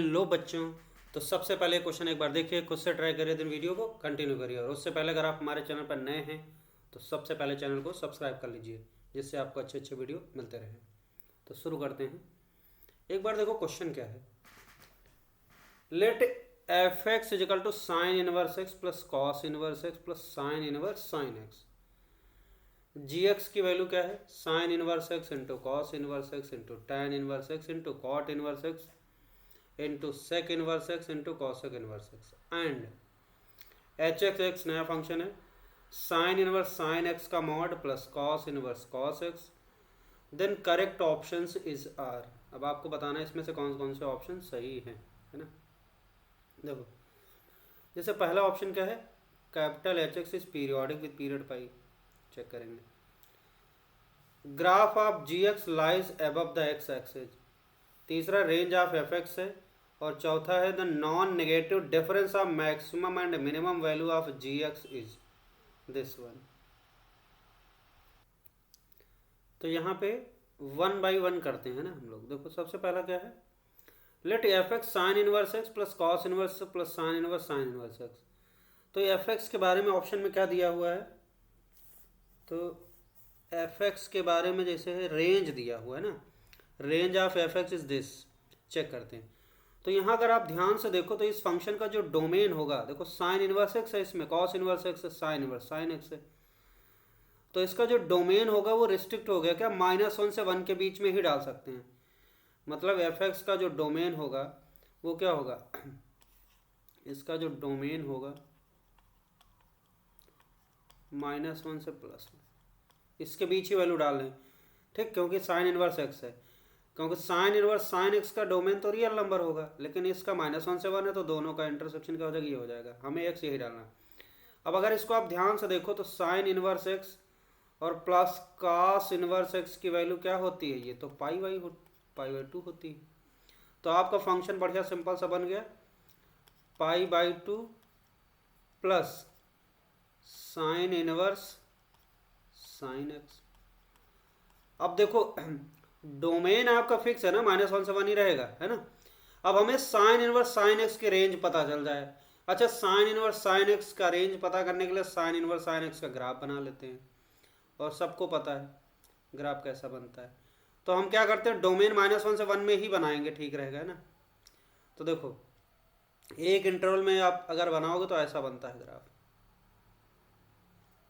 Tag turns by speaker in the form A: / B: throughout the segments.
A: लो बच्चों, तो सबसे पहले क्वेश्चन एक बार देखिए, खुद से ट्राई करिए, देन वीडियो को कंटिन्यू करिए। और उससे पहले अगर आप हमारे चैनल पर नए हैं तो सबसे पहले चैनल को सब्सक्राइब कर लीजिए, जिससे आपको अच्छे अच्छे वीडियो मिलते रहें। तो शुरू करते हैं। एक बार देखो क्वेश्चन क्या है। Let f x is equal to sine inverse x plus cos inverse x plus sine inverse sine x. G x की वैल्यू क्या है? Sine inverse x into cos inverse x into tan inverse x into cot inverse x into sec inverse x into cosec inverse x. And h x x नया function है, sine inverse sine x का mod plus cos inverse cos x. Then correct options is are. अब आपको बताना है इसमें से कौन से ऑप्शन सही हैं, है ना। देखो, जैसे पहला ऑप्शन क्या है, capital H x is periodic with period pi. Check करेंगे। Graph of g x lies above the x axis. तीसरा रेंज ऑफ एफ एक्स है। और चौथा है the non negative difference of maximum and minimum value of g x is this one. तो यहाँ पे one by one करते हैं ना हम लोग। देखो सबसे पहला क्या है, let f x sine inverse x plus cos inverse plus sine inverse x. तो एफ एक्स के बारे में ऑप्शन में क्या दिया हुआ है, तो एफ एक्स के बारे में जैसे है रेंज दिया हुआ है ना, range of f x is this. Check करते हैं। तो यहाँ अगर आप ध्यान से देखो तो इस फंक्शन का जो डोमेन होगा, देखो साइन इनवर्स एक्स है, इसमें कॉस इनवर्स एक्स है, साइन इनवर्स साइन एक्स है। तो इसका जो डोमेन होगा वो रिस्ट्रिक्ट हो गया क्या, -1 से 1 के बीच में ही डाल सकते हैं। मतलब एफ एक्स का जो डोमेन होगा वो क्या होगा, इसका जो डोमेन होगा -1 से +1, इसके बीच ही वैल्यू डाल लें, ठीक। क्योंकि साइन इनवर्स एक्स है, क्योंकि साइन इनवर्स साइन एक्स का डोमेन तो रियल नंबर होगा, लेकिन इसका -1 से 1 है, तो दोनों का इंटरसेक्शन क्या हो जाएगा, ये हो जाएगा। हमें एक्स यही डालना। अब अगर इसको आप ध्यान से देखो तो साइन इनवर्स एक्स और प्लस कॉस इनवर्स एक्स की वैल्यू क्या होती है, ये तो पाई बाई 2 होती है। तो आपका फंक्शन बढ़िया सिंपल सा बन गया, पाई/2 plus sine inverse sine x. अब देखो डोमेन आपका फिक्स है ना, -1 से 1 ही रहेगा, है ना। अब हमें साइन इनवर्स साइन एक्स की रेंज पता चल जाए। अच्छा, साइन इनवर्स साइन एक्स का रेंज पता करने के लिए साइन इनवर्स साइन एक्स का ग्राफ बना लेते हैं। और सबको पता है ग्राफ कैसा बनता है। तो हम क्या करते हैं, डोमेन -1 से 1 में ही बनाएंगे, ठीक रहेगा, है ना। तो देखो एक इंटरवल में आप अगर बनाओगे तो ऐसा बनता है ग्राफ,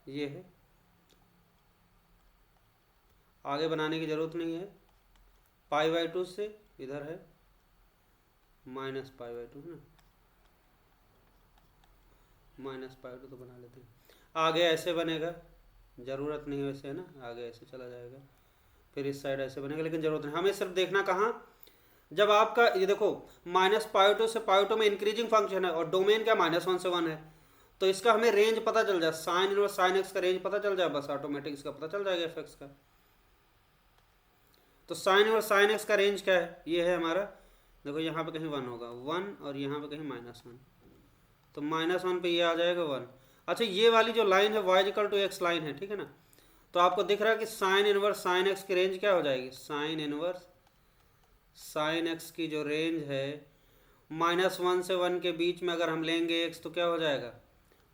A: ये है। आगे बनाने की जरूरत नहीं है। पाई/2 से इधर है -पाई/2 है ना, -पाई/2 तो बना लेते हैं। आगे ऐसे बनेगा, ज़रूरत नहीं वैसे, है ना, आगे ऐसे चला जाएगा। फिर इस साइड ऐसे बनेगा, लेकिन ज़रूरत नहीं, हमें सिर्फ देखना कहाँ, जब आपका ये देखो -पाई/2 से पाई/2 में इंक्रीजिंग फंक्शन है और डोमेन क्या -1 से 1 है, तो इसका हमें रेंज पता चल जाए, साइन इनवर्स साइन एक्स का रेंज पता चल जाए, बस ऑटोमेटिक इसका पता चल जाएगा एफ एक्स का। तो साइन इनवर्स साइन एक्स का रेंज क्या है, ये है हमारा। देखो यहाँ पे कहीं 1 होगा, 1, और यहाँ पे कहीं -1, तो -1 पे ये आ जाएगा 1। अच्छा, ये वाली जो लाइन है y=x लाइन है, ठीक है ना। तो आपको दिख रहा है कि साइन इनवर्स साइन एक्स की रेंज क्या हो जाएगी, साइन इनवर्स साइन एक्स की जो रेंज है -1 से 1 के बीच में अगर हम लेंगे x, तो क्या हो जाएगा,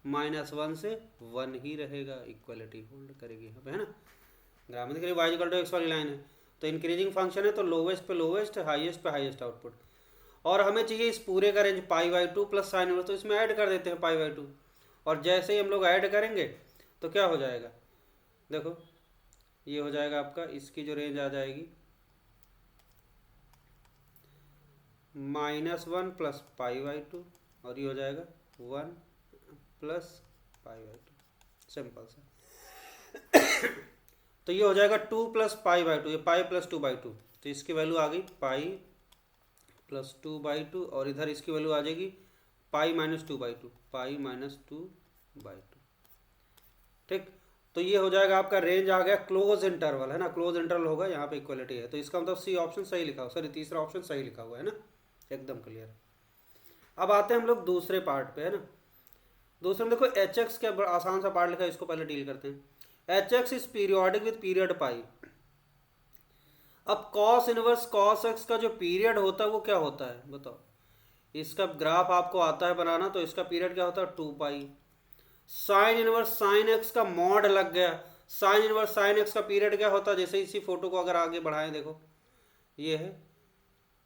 A: -1 से 1 ही रहेगा, इक्वलिटी होल्ड करेगी यहाँ पे, है ना। ग्राफ में दिख रही y=x वाली लाइन है, तो इंक्रीजिंग फंक्शन है, तो लोवेस्ट पे लोवेस्ट, हाईएस्ट पे हाईएस्ट आउटपुट। और हमें चाहिए इस पूरे का रेंज पाई/2 प्लस साइन इनवर्स, तो इसमें ऐड कर देते हैं पाई/2। और जैसे ही हम लोग ऐड करेंगे तो क्या हो जाएगा, देखो ये हो जाएगा आपका, इसकी जो रेंज आ जाएगी -1 प्लस पाई/2, और ये हो जाएगा 1 प्लस पाई/2, सिंपल सा। तो ये हो जाएगा 2 प्लस पाई/2, ये पाई प्लस 2/2, तो इसकी वैल्यू आ गई पाई प्लस 2/2, और इधर इसकी वैल्यू आ जाएगी पाई -2/2, पाई -2/2, ठीक। तो ये हो जाएगा आपका रेंज आ गया क्लोज इंटरवल, है ना, क्लोज इंटरवल होगा, यहाँ पे इक्वलिटी है, तो इसका मतलब सी ऑप्शन सही लिखा हुआ, सॉरी तीसरा ऑप्शन सही लिखा हुआ है ना, एकदम क्लियर। अब आते हैं हम लोग दूसरे पार्ट पे, है ना। दूसरे में देखो एच एक्स के आसान सा पार्ट लिखा है, इसको पहले डील करते हैं। H x is periodic with period pi. अब कॉस इनवर्स कॉस एक्स का जो पीरियड होता है वो क्या होता है, बताओ। इसका ग्राफ आपको आता है बनाना, तो इसका पीरियड क्या होता है 2 पाई। साइन इनवर्स साइन एक्स का मॉड लग गया। साइन इनवर्स साइन एक्स का पीरियड क्या होता है, जैसे इसी फोटो को अगर आगे बढ़ाएं, देखो ये है,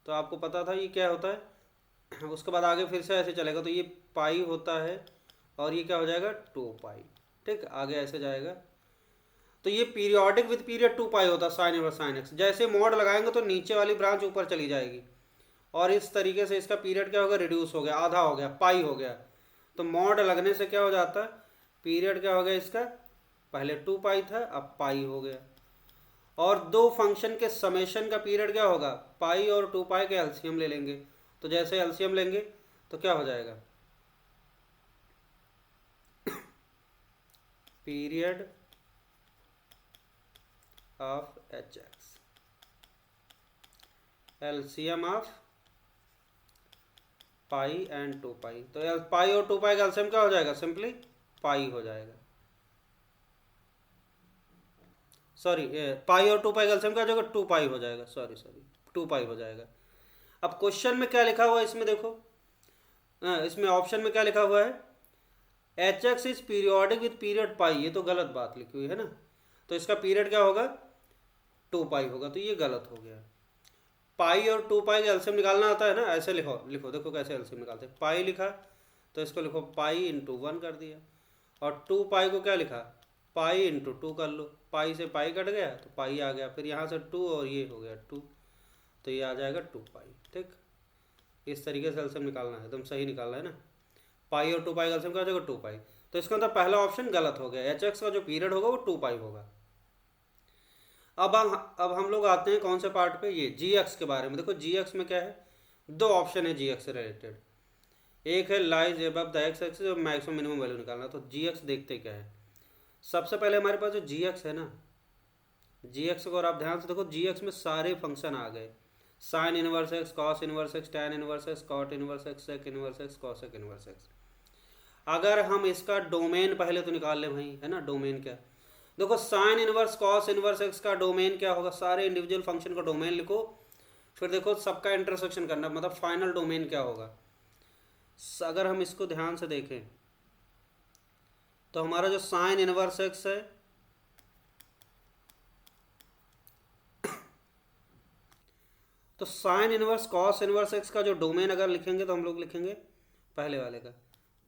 A: तो आपको पता था ये क्या होता है। उसके बाद आगे फिर से ऐसे चलेगा, तो ये पाई होता है और ये क्या हो जाएगा 2 पाई। ठीक, आगे ऐसे जाएगा, तो ये पीरियोडिक विद पीरियड 2 पाई होता है साइन इनवर्स साइन एक्स। जैसे मॉड लगाएंगे तो नीचे वाली ब्रांच ऊपर चली जाएगी, और इस तरीके से इसका पीरियड क्या होगा, रिड्यूस हो गया, आधा हो गया, पाई हो गया। तो मॉड लगने से क्या हो जाता है, पीरियड क्या हो गया इसका, पहले 2 पाई था, अब पाई हो गया। और दो फंक्शन के समेशन का पीरियड क्या होगा, पाई और 2 पाई के एलसीएम ले लेंगे। तो जैसे एलसीएम लेंगे तो क्या हो जाएगा, period of H x, LCM of pi and 2 पाई। तो पाई और 2 पाई का एलसीएम क्या हो जाएगा, सिंपली पाई हो जाएगा। सॉरी, पाई और 2 पाई का एलसीएम क्या हो जाएगा, 2 पाई हो जाएगा। सॉरी 2 पाई हो जाएगा। अब क्वेश्चन में क्या लिखा हुआ है, इसमें देखो, इसमें ऑप्शन में क्या लिखा हुआ है, H x is periodic with period pi. ये तो गलत बात लिखी हुई है ना, तो इसका पीरियड क्या होगा 2 पाई होगा, तो ये गलत हो गया। पाई और 2 पाई का एलसीएम निकालना आता है ना, ऐसे लिखो देखो कैसे एलसीएम निकालते हैं। पाई लिखा तो इसको लिखो पाई इंटू 1 कर दिया, और 2 पाई को क्या लिखा, पाई इंटू 2 कर लो। पाई से पाई कट गया तो पाई आ गया, फिर यहाँ से 2 और ये हो गया 2, तो ये आ जाएगा 2 पाई। ठीक, इस तरीके से एलसीएम निकालना है, एकदम सही निकालना है ना। पाई और 2 पाई का एलसीएम क्या हो जाएगा 2 पाई। तो इसका मतलब पहला ऑप्शन गलत हो गया, एच एक्स का जो पीरियड होगा वो 2 पाई होगा। अब हम लोग आते हैं कौन से पार्ट पे, ये जी एक्स के बारे में। देखो जी एक्स में क्या है, दो ऑप्शन है जी एक्स से रिलेटेड। एक है lies above the x axis और मैक्सिमम मिनिमम वैल्यू निकालना। तो जी एक्स देखते क्या है, सबसे पहले हमारे पास जो जी एक्स है ना, जी एक्स को अगर आप ध्यान से देखो, जी एक्स में सारे फंक्शन आ गए, sine inverse x, cos inverse x, tan inverse x, cot inverse x, sec inverse x, cosec inverse x. अगर हम इसका डोमेन पहले तो निकाल लें भाई, है ना, डोमेन क्या, देखो sine inverse cos inverse x का डोमेन क्या होगा, सारे इंडिविजुअल फंक्शन का डोमेन लिखो, फिर देखो सबका इंटरसेक्शन करना, मतलब फाइनल डोमेन क्या होगा। अगर हम इसको ध्यान से देखें तो हमारा जो साइन इनवर्स एक्स है, तो sine inverse cos inverse x का जो डोमेन अगर लिखेंगे तो हम लोग लिखेंगे पहले वाले का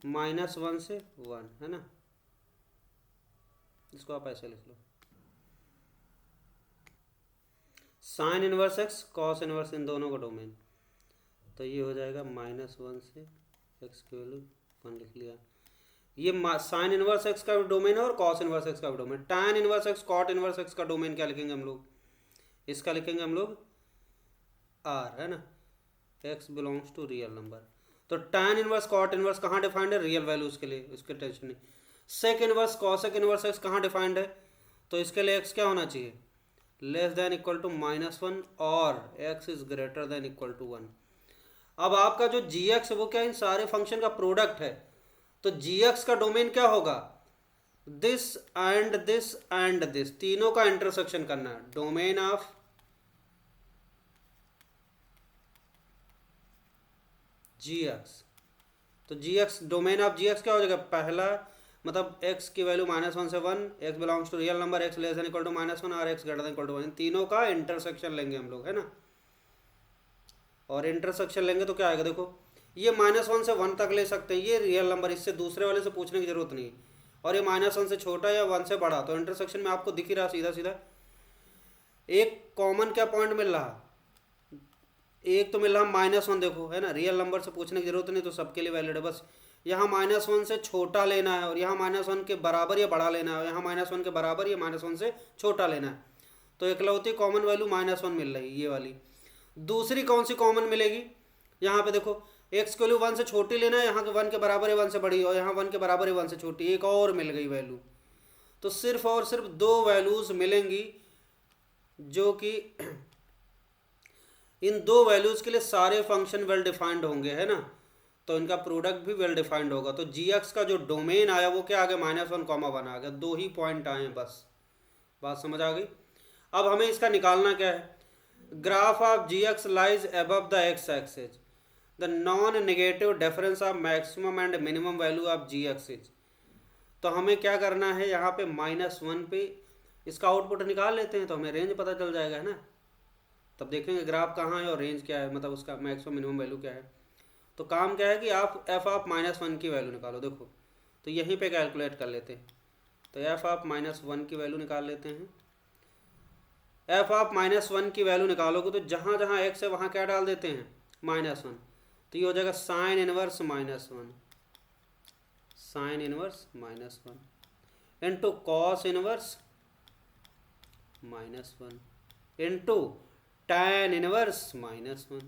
A: -1 से 1, है ना, इसको आप ऐसे लिख लो, sine inverse x cos inverse, इन दोनों का डोमेन। तो ये हो जाएगा -1 से एक्स की वैल्यू 1 लिख लिया। ये साइन इनवर्स एक्स का डोमेन है और कॉस इनवर्स एक्स का domain. Tan inverse x cot inverse x का डोमेन क्या लिखेंगे हम लोग, इसका लिखेंगे हम लोग आर, है ना, x belongs to real number. तो टैन इनवर्स कॉट इनवर्स कहाँ डिफाइंड है, रियल वैल्यूज के लिए, इसके टेंशन नहीं। Sec inverse cosec inverse x कहाँ डिफाइंड है, तो इसके लिए एक्स क्या होना चाहिए, लेस देन इक्वल टू -1 और x is greater than equal to 1। अब आपका जो जी एक्स है वो क्या, इन सारे फंक्शन का प्रोडक्ट है। तो जी एक्स का डोमेन क्या होगा, this and this and this, तीनों का इंटरसेक्शन करना है, डोमेन ऑफ जी एक्स। तो g x, domain of g x क्या हो जाएगा, पहला मतलब x की वैल्यू -1 से 1, x belongs to real number, x less than equal to -1 और x greater than equal to 1, तीनों का इंटरसेक्शन लेंगे हम लोग, है ना। और इंटरसेक्शन लेंगे तो क्या आएगा, देखो ये -1 से 1 तक ले सकते हैं, ये रियल नंबर, इससे दूसरे वाले से पूछने की जरूरत नहीं। और ये -1 से छोटा या 1 से बड़ा, तो इंटरसेक्शन में आपको दिख ही रहा सीधा सीधा। एक कॉमन क्या पॉइंट मिल रहा, एक तो मिल रहा -1, देखो है ना, रियल नंबर से पूछने की जरूरत नहीं, तो सबके लिए वैलिड है। बस यहाँ -1 से छोटा लेना है और यहाँ -1 के बराबर या बड़ा लेना है, यहाँ -1 के बराबर या -1 से छोटा लेना है। तो इकलौती कॉमन वैल्यू -1 मिल रही है, ये वाली। दूसरी कौन सी कॉमन मिलेगी, यहाँ पे देखो एक्स की वैल्यू 1 से छोटी लेना है, यहाँ के 1 के बराबर है 1 से बड़ी, और यहाँ 1 के बराबर है 1 से छोटी, एक और मिल गई वैल्यू। तो सिर्फ और सिर्फ दो वैल्यूज मिलेंगी, जो कि इन दो वैल्यूज के लिए सारे फंक्शन वेल डिफाइंड होंगे, है ना। तो इनका प्रोडक्ट भी वेल डिफाइंड होगा। तो जी एक्स का जो डोमेन आया वो क्या आ गया, -1, 1 आ गया, दो ही पॉइंट आए हैं बस। बात समझ आ गई। अब हमें इसका निकालना क्या है, graph of g x lies above the x axis. The non negative difference of maximum and minimum value of g x is. तो हमें क्या करना है, यहाँ पे -1 पे इसका आउटपुट निकाल लेते हैं तो हमें रेंज पता चल जाएगा, है ना। तब देखेंगे ग्राफ कहाँ है और रेंज क्या है, मतलब उसका मैक्सिमम मिनिमम वैल्यू क्या है। तो काम क्या है कि आप एफ ऑफ -1 की वैल्यू निकालो। देखो तो यहीं पे कैलकुलेट कर लेते हैं। तो एफ ऑफ -1 की वैल्यू निकाल लेते हैं। एफ ऑफ -1 की वैल्यू निकालोगे तो जहाँ जहाँ एक्स है वहाँ क्या डाल देते हैं, -1। तो ये हो जाएगा sine inverse -1, sine inverse -1 into cos inverse -1 into tan inverse -1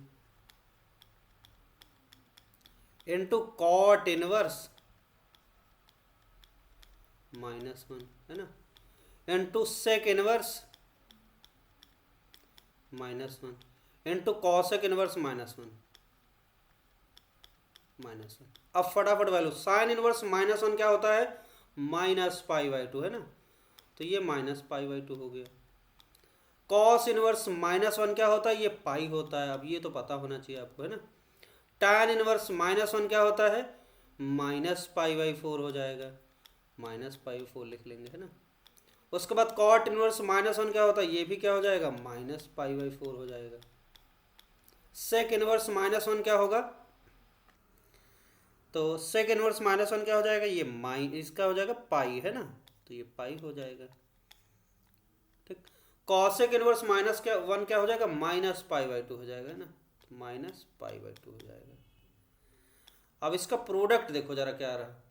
A: into cot inverse -1, है ना, into sec inverse -1 into cosec inverse -1। अब फटाफट वैल्यू, साइन इनवर्स -1 क्या होता है, -π/2, है ना। तो ये -π/2 हो गया। कॉस इनवर्स -1 क्या होता है, ये पाई होता है। अब ये तो पता होना चाहिए आपको, है ना। tan इनवर्स -1 क्या होता है, -π/4 हो जाएगा, -π/4 लिख लेंगे, है ना। उसके बाद कॉट इनवर्स -1 क्या होता है, ये भी क्या हो जाएगा, -π/4 हो जाएगा। सेक इनवर्स -1 क्या होगा, तो सेक इनवर्स -1 क्या हो जाएगा, ये इसका हो जाएगा पाई, है ना। तो ये पाई हो जाएगा, ठीक। कॉसेक इनवर्स -1 क्या हो जाएगा, -π/2 हो जाएगा, है ना। तो -π/2 हो जाएगा। अब इसका प्रोडक्ट देखो जरा क्या आ रहा है।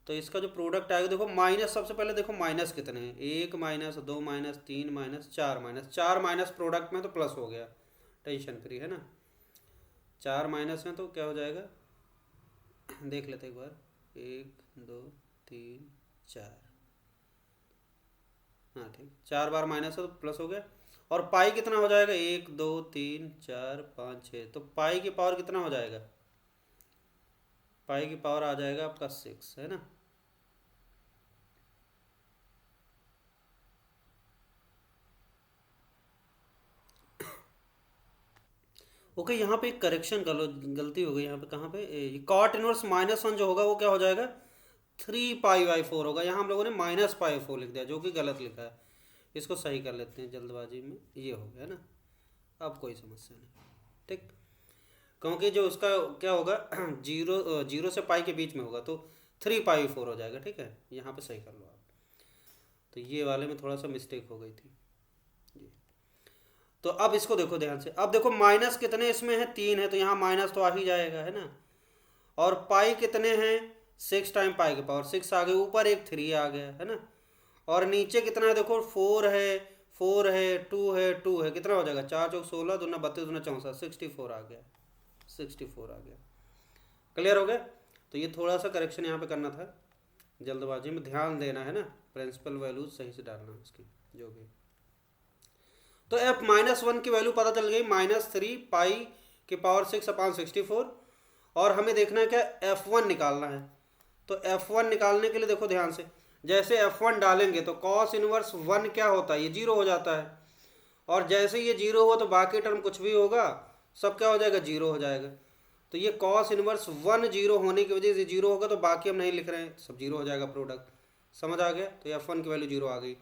A: तो इसका जो प्रोडक्ट आएगा, देखो माइनस, सबसे पहले देखो माइनस कितने हैं, 1 minus, 2 minus, 3 minus, 4 minus, 4 minus product में तो प्लस हो गया, टेंशन फ्री, है ना। 4 माइनस में तो क्या हो जाएगा, देख लेते एक बार, 1 2 3 4, हाँ ठीक, 4 बार माइनस है तो प्लस हो गया। और पाई कितना हो जाएगा, 1 2 3 4 5 6, तो पाई की पावर कितना हो जाएगा, पाई की पावर आ जाएगा आपका 6, है ना। ओके, यहाँ पे एक करेक्शन कर लो, गलती हो गई यहाँ पे, कहाँ पे, कॉट इनवर्स -1 जो होगा वो क्या हो जाएगा, 3π/4 होगा। यहाँ हम लोगों ने -π/4 लिख दिया, जो कि गलत लिखा है। इसको सही कर लेते हैं जल्दबाजी में, ये हो गया ना। अब कोई समस्या नहीं, ठीक। क्योंकि जो उसका क्या होगा, जीरो से पाई के बीच में होगा तो 3π/4 हो जाएगा, ठीक है। यहाँ पे सही कर लो आप। तो ये वाले में थोड़ा सा मिस्टेक हो गई थी जी। तो अब इसको देखो ध्यान से, अब देखो माइनस कितने इसमें है, 3 है, तो यहाँ माइनस तो आ ही जाएगा, है ना। और पाई कितने हैं, 6 टाइम पाई की पावर 6 आ गए, ऊपर एक 3 आ गया, है ना। और नीचे कितना है, देखो 4 है, 4 है, 2 है, 2 है, कितना हो जाएगा, 4 चौक 16, दूना 32, दूना 64, 64 आ गया, 64 आ गया। क्लियर हो गया। तो ये थोड़ा सा करेक्शन यहाँ पे करना था, जल्दबाजी में ध्यान देना है ना, प्रिंसिपल वैल्यूज सही से डालना इसकी जो भी। तो f -1 की वैल्यू पता चल गई, -3π/6/64। और हमें देखना है क्या, f1 निकालना है। तो f1 निकालने के लिए देखो ध्यान से, जैसे f1 डालेंगे तो cos इनवर्स 1 क्या होता है, ये 0 हो जाता है। और जैसे ये 0 हुआ तो बाकी टर्म कुछ भी होगा सब क्या हो जाएगा, 0 हो जाएगा। तो ये cos इनवर्स 1 0 होने की वजह से 0 होगा, तो बाकी हम नहीं लिख रहे हैं, सब 0 हो जाएगा प्रोडक्ट। समझ आ गया। तो f1 की वैल्यू 0 आ गई।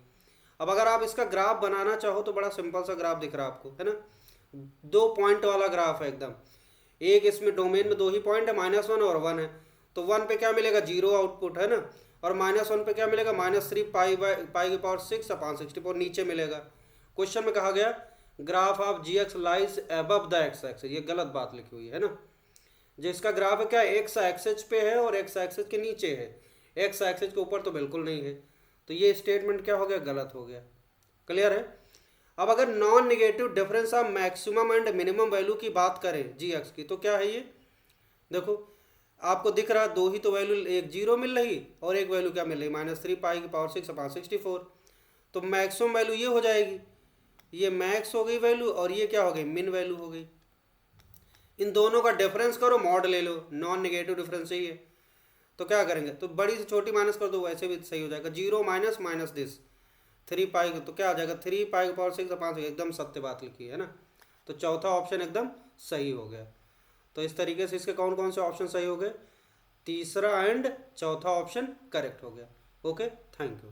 A: अब अगर आप इसका ग्राफ बनाना चाहो तो बड़ा सिंपल सा ग्राफ दिख रहा है आपको, है ना। 2 पॉइंट वाला ग्राफ है एकदम, एक इसमें डोमेन में 2 ही पॉइंट है, -1 और 1 है। तो 1 पे क्या मिलेगा, 0 आउटपुट, है ना। और -1 पे क्या मिलेगा, -3π/6/64 नीचे मिलेगा। क्वेश्चन में कहा गया graph of g x lies above the x axis, ये गलत बात लिखी हुई है ना। जिसका ग्राफ है क्या, एक्स एक्सिस पे है और एक्स एक्सिस के नीचे है, एक्स एक्सिस के ऊपर तो बिल्कुल नहीं है। तो ये स्टेटमेंट क्या हो गया, गलत हो गया। क्लियर है। अब अगर non negative difference of maximum and minimum value की बात करें जी एक्स की, तो क्या है ये, देखो आपको दिख रहा है 2 ही तो वैल्यू, एक 0 मिल रही और एक वैल्यू क्या मिल रही, -3π/6/64। तो मैक्सिमम वैल्यू ये हो जाएगी, ये मैक्स हो गई वैल्यू, और ये क्या हो गई, मिन वैल्यू हो गई। इन दोनों का डिफरेंस करो, मॉड ले लो, नॉन नेगेटिव डिफरेंस ही है। तो क्या करेंगे, तो बड़ी से छोटी माइनस कर दो, वैसे भी सही हो जाएगा। 0 माइनस दिस 3π, तो क्या आ जाएगा, 3π/6/5, एकदम सत्य बात लिखी है ना। तो चौथा ऑप्शन एकदम सही हो गया। तो इस तरीके से इसके कौन कौन से ऑप्शन सही हो गए, तीसरा एंड चौथा ऑप्शन करेक्ट हो गया। Okay, thank you.